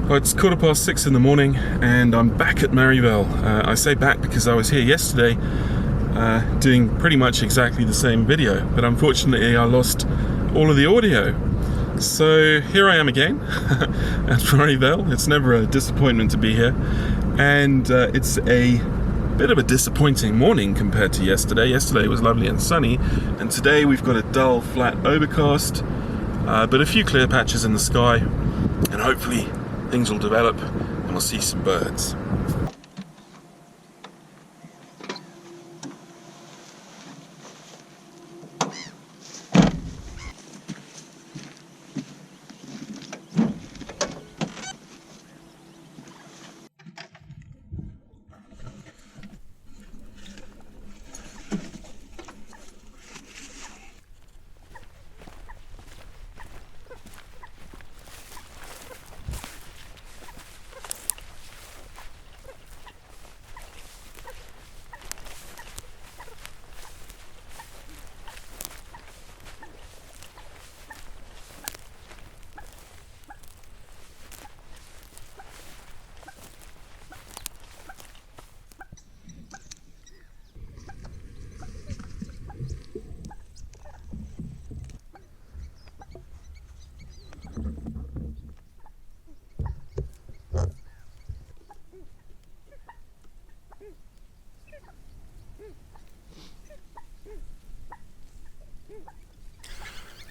Well, it's 6:15 in the morning and I'm back at Marievale. I say back because I was here yesterday doing pretty much exactly the same video, but unfortunately I lost all of the audio. So here I am again at Marievale. It's never a disappointment to be here, and it's a bit of a disappointing morning compared to yesterday. Yesterday was lovely and sunny, and today we've got a dull, flat overcast, but a few clear patches in the sky, and hopefully things will develop and we'll see some birds.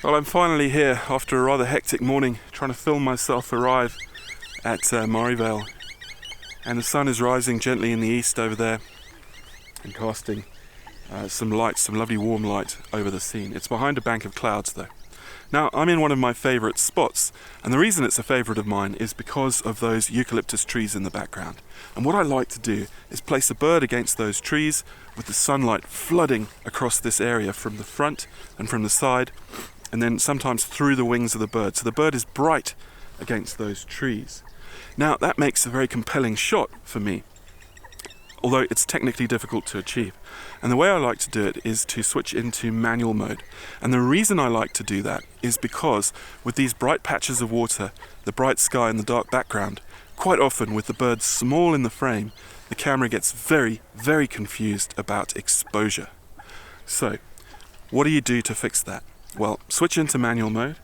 Well, I'm finally here after a rather hectic morning, trying to film myself arrive at Marievale, and the sun is rising gently in the east over there and casting some light, some lovely warm light over the scene. It's behind a bank of clouds though. Now, I'm in one of my favourite spots, and the reason it's a favourite of mine is because of those eucalyptus trees in the background. And what I like to do is place a bird against those trees with the sunlight flooding across this area from the front and from the side, and then sometimes through the wings of the bird. So the bird is bright against those trees. Now, that makes a very compelling shot for me, although it's technically difficult to achieve. And the way I like to do it is to switch into manual mode. And the reason I like to do that is because with these bright patches of water, the bright sky and the dark background, quite often with the bird small in the frame, the camera gets very, very confused about exposure. So, what do you do to fix that? Well, switch into manual mode,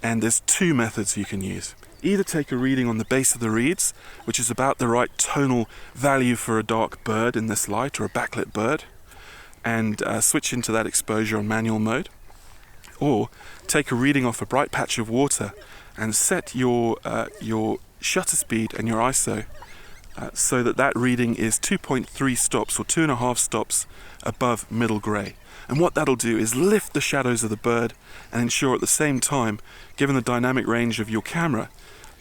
and there's two methods you can use. Either take a reading on the base of the reeds, which is about the right tonal value for a dark bird in this light, or a backlit bird, and switch into that exposure on manual mode. Or take a reading off a bright patch of water and set your shutter speed and your ISO so that reading is 2.3 stops or 2.5 stops above middle grey. And what that'll do is lift the shadows of the bird and ensure at the same time, given the dynamic range of your camera,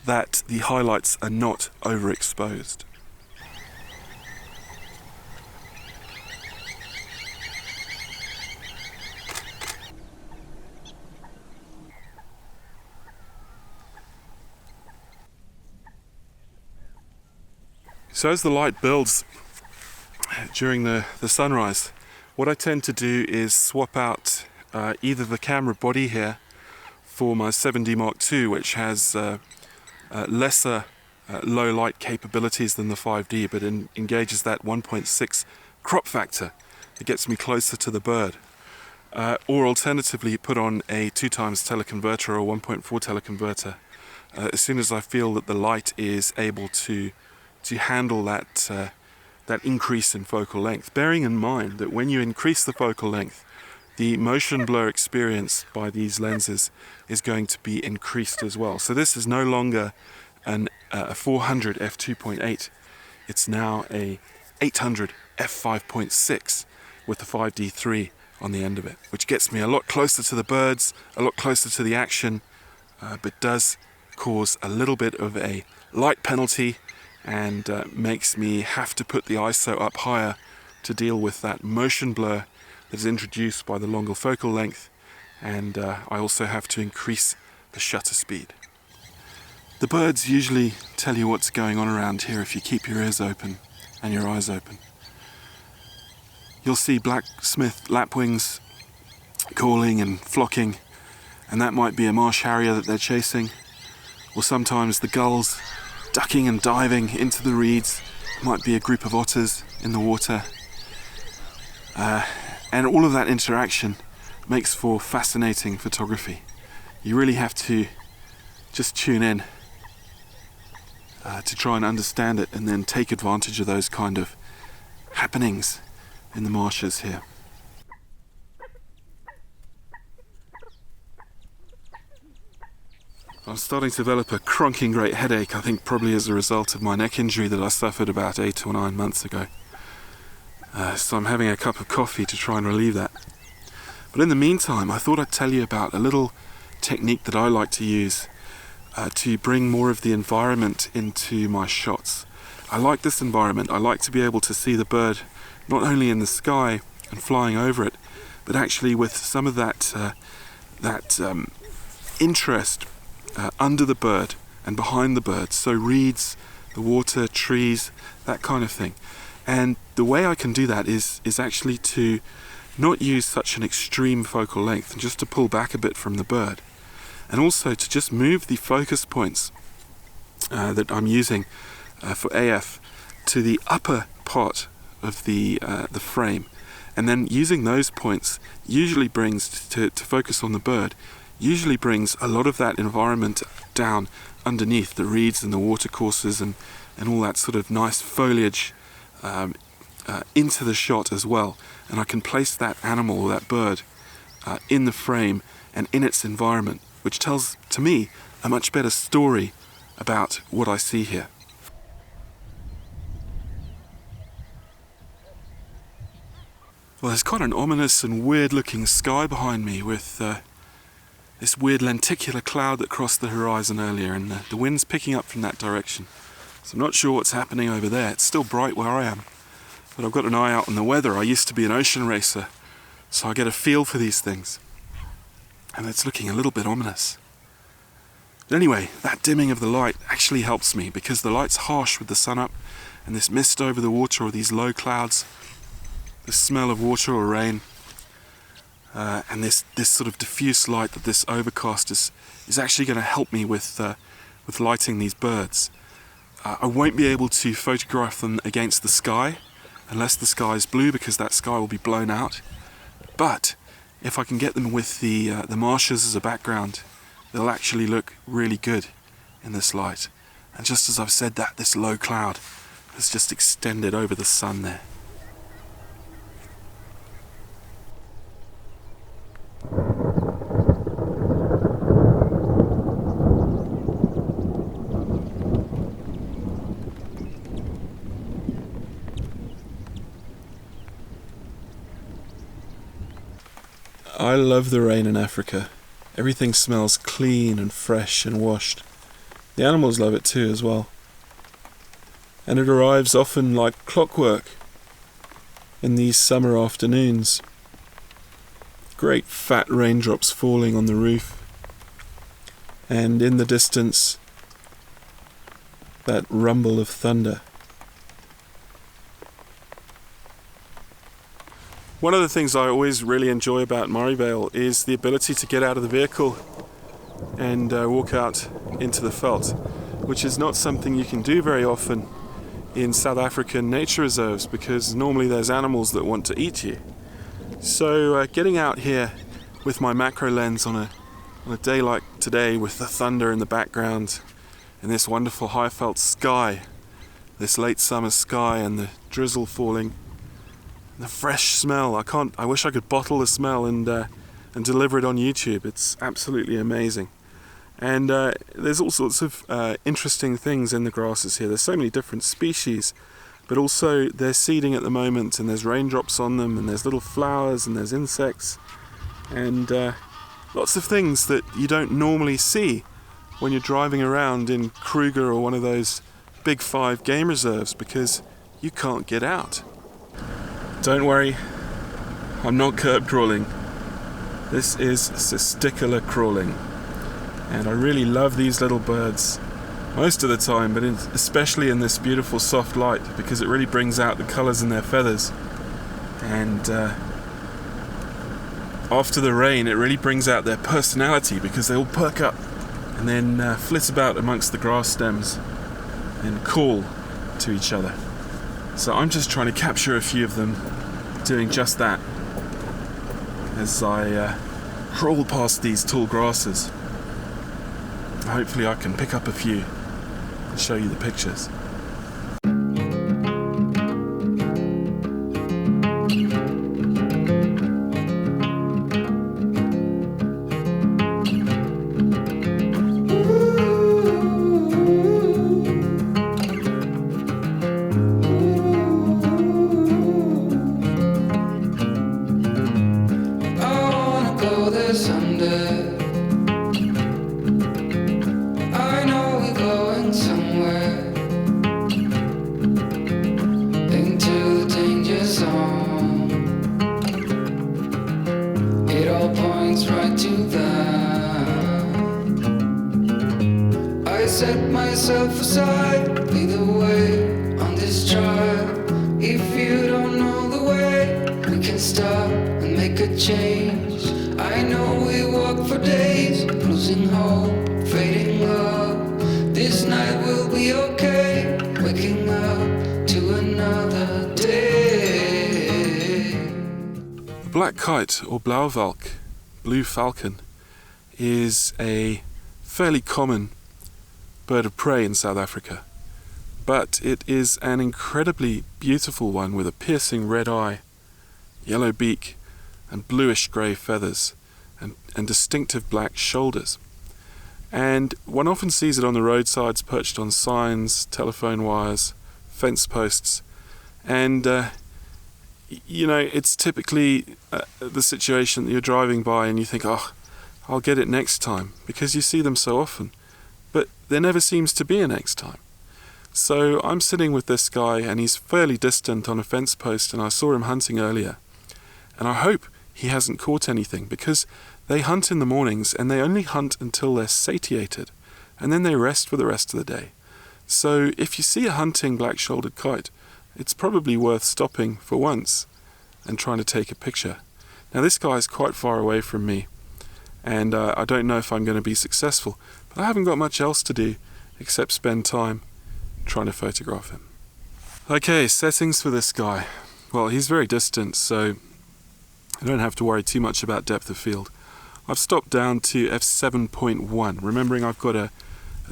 that the highlights are not overexposed. So as the light builds during the sunrise, what I tend to do is swap out either the camera body here for my 7D Mark II, which has lesser low light capabilities than the 5D, but engages that 1.6 crop factor. It gets me closer to the bird. Or alternatively, put on a 2x teleconverter or 1.4 teleconverter as soon as I feel that the light is able to handle that increase in focal length, bearing in mind that when you increase the focal length, the motion blur experience by these lenses is going to be increased as well. So this is no longer a 400 f2.8, it's now a 800 f5.6 with the 5D3 on the end of it, which gets me a lot closer to the birds, a lot closer to the action, but does cause a little bit of a light penalty and makes me have to put the ISO up higher to deal with that motion blur that is introduced by the longer focal length, and I also have to increase the shutter speed. The birds usually tell you what's going on around here if you keep your ears open and your eyes open. You'll see blacksmith lapwings calling and flocking, and that might be a marsh harrier that they're chasing, or sometimes the gulls ducking and diving into the reeds. Might be a group of otters in the water. And all of that interaction makes for fascinating photography. You really have to just tune in to try and understand it, and then take advantage of those kind of happenings in the marshes here. I'm starting to develop a cronking great headache, I think probably as a result of my neck injury that I suffered about 8 or 9 months ago. So I'm having a cup of coffee to try and relieve that. But in the meantime, I thought I'd tell you about a little technique that I like to use to bring more of the environment into my shots. I like this environment. I like to be able to see the bird not only in the sky and flying over it, but actually with some of that interest under the bird and behind the bird. So reeds, the water, trees, that kind of thing. And the way I can do that is actually to not use such an extreme focal length, and just to pull back a bit from the bird. And also to just move the focus points that I'm using for AF to the upper part of the frame. And then using those points usually brings, to focus on the bird, usually brings a lot of that environment down underneath the reeds and the watercourses and all that sort of nice foliage into the shot as well. And I can place that animal or that bird in the frame and in its environment, which tells, to me, a much better story about what I see here. Well, there's quite an ominous and weird-looking sky behind me with this weird lenticular cloud that crossed the horizon earlier, and the wind's picking up from that direction. So I'm not sure what's happening over there. It's still bright where I am, but I've got an eye out on the weather. I used to be an ocean racer, so I get a feel for these things. And it's looking a little bit ominous. But anyway, that dimming of the light actually helps me, because the light's harsh with the sun up, and this mist over the water, or these low clouds, the smell of water or rain, and this sort of diffuse light that this overcast is actually going to help me with lighting these birds. I won't be able to photograph them against the sky unless the sky is blue, because that sky will be blown out. But if I can get them with the marshes as a background, they'll actually look really good in this light. And just as I've said that, this low cloud has just extended over the sun there. I love the rain in Africa. Everything smells clean and fresh and washed. The animals love it too as well. And it arrives often like clockwork in these summer afternoons. Great fat raindrops falling on the roof. And in the distance, that rumble of thunder. One of the things I always really enjoy about Marievale is the ability to get out of the vehicle and walk out into the veld, which is not something you can do very often in South African nature reserves, because normally there's animals that want to eat you. So getting out here with my macro lens on a day like today, with the thunder in the background and this wonderful high veld sky, this late summer sky, and the drizzle falling, the fresh smell. I wish I could bottle the smell and deliver it on YouTube. It's absolutely amazing. And there's all sorts of interesting things in the grasses here. There's so many different species, but also they're seeding at the moment, and there's raindrops on them, and there's little flowers, and there's insects, and lots of things that you don't normally see when you're driving around in Kruger or one of those big 5 game reserves, because you can't get out. Don't worry, I'm not curb crawling. This is testicular crawling. And I really love these little birds most of the time, but especially in this beautiful soft light, because it really brings out the colours in their feathers. And after the rain, it really brings out their personality, because they all perk up and then flit about amongst the grass stems and call to each other. So I'm just trying to capture a few of them doing just that as I crawl past these tall grasses. Hopefully I can pick up a few and show you the pictures. Set myself aside, lead the way on this trial. If you don't know the way, we can stop and make a change. I know we walk for days, losing hope, fading love. This night will be okay, waking up to another day. The black kite, or blauwvalk, blue falcon, is a fairly common bird of prey in South Africa, but it is an incredibly beautiful one with a piercing red eye, yellow beak, and bluish grey feathers, and distinctive black shoulders. And one often sees it on the roadsides, perched on signs, telephone wires, fence posts, and it's typically the situation that you're driving by and you think, oh, I'll get it next time, because you see them so often. But there never seems to be a next time. So I'm sitting with this guy and he's fairly distant on a fence post, and I saw him hunting earlier. And I hope he hasn't caught anything, because they hunt in the mornings and they only hunt until they're satiated, and then they rest for the rest of the day. So if you see a hunting black-shouldered kite, it's probably worth stopping for once and trying to take a picture. Now this guy is quite far away from me, and I don't know if I'm going to be successful. I haven't got much else to do except spend time trying to photograph him. Okay, settings for this guy. Well, he's very distant, so I don't have to worry too much about depth of field. I've stopped down to f7.1, remembering I've got a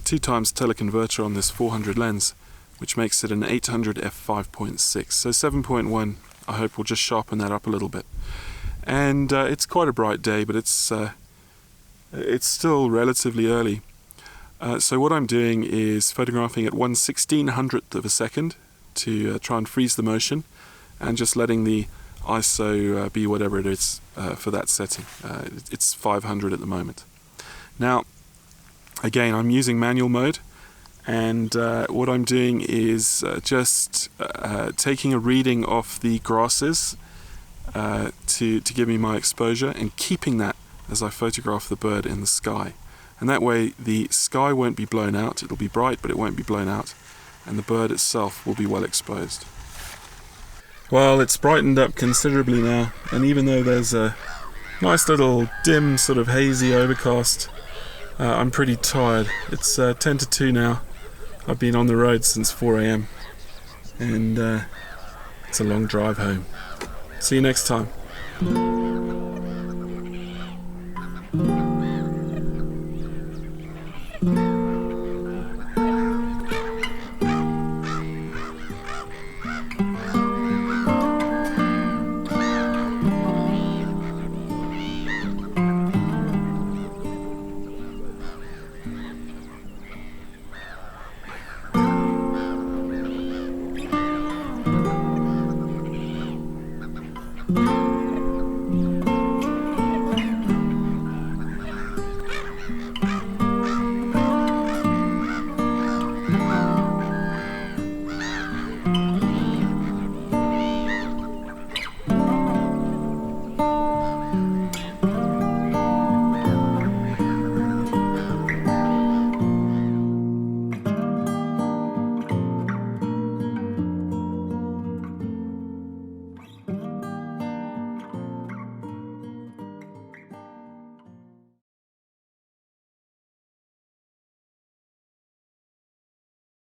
2x teleconverter on this 400 lens, which makes it an 800 f5.6. So 7.1, I hope will just sharpen that up a little bit. And it's quite a bright day, but it's still relatively early. So what I'm doing is photographing at 1/1600th of a second to try and freeze the motion, and just letting the ISO be whatever it is for that setting. It's 500 at the moment. Now, again, I'm using manual mode, and what I'm doing is just taking a reading off the grasses to give me my exposure, and keeping that as I photograph the bird in the sky. And that way the sky won't be blown out. It'll be bright, but it won't be blown out, and the bird itself will be well exposed. Well, it's brightened up considerably now, and even though there's a nice little dim, sort of hazy overcast, I'm pretty tired. It's 10 to 2 now. I've been on the road since 4 a.m. and it's a long drive home. See you next time.